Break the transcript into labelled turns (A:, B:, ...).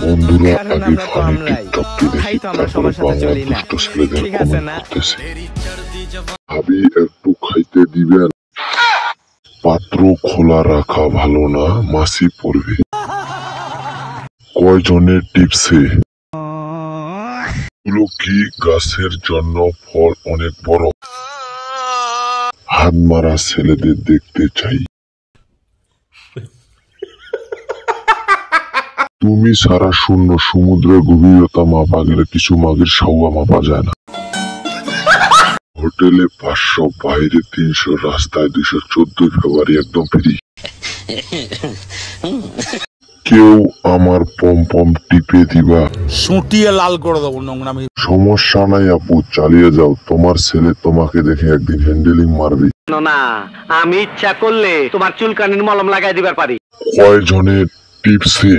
A: বন্ধুরা
B: কারণ
A: আগে
B: আমরা তো
A: ফানি
B: আমরাই।
A: টিকটকটি
B: তাই
A: দেখি,
B: তো আমরা
A: তারপরে
B: সবার সাথে
A: বাংলা
B: চলি না।
A: দুষ্ট ছেলেদের
B: ঠিক আছে
A: কমেন্ট
B: না?
A: করতেছে। ভাবি একটু খাইতে দিবেন? পাত্র খোলা রাখা ভালো না, মাছি পড়বে। কয়জনের টিপসে এগুলো কি গাছের জন্য ফল অনেক বড়? হাত মারা ছেলেদের দেখতে চাই। তুমি সারা শূন্য সমুদ্রের গভীরতা মাপা গেলে কিছু মাগের সাউয়া মাপা যায় না। হোটেলে 500, বাইরে 300, রাস্তায় 214 ফেব্রুয়ারি একদম ফ্রি। কেউ আমার পম পম টিপে দিবা?
C: সুটিয়ে লাল করে দেবো নোংরামি।
A: সমস্যা নাই আপু, চালিয়ে যাও। তোমার ছেলে তোমাকে দেখে একদিন হ্যান্ডেলিং মারবে।
D: না, আমি ইচ্ছা করলে তোমার চুলকানির মলম লাগাই দিবার পারি।
A: কয়জনের টিপসে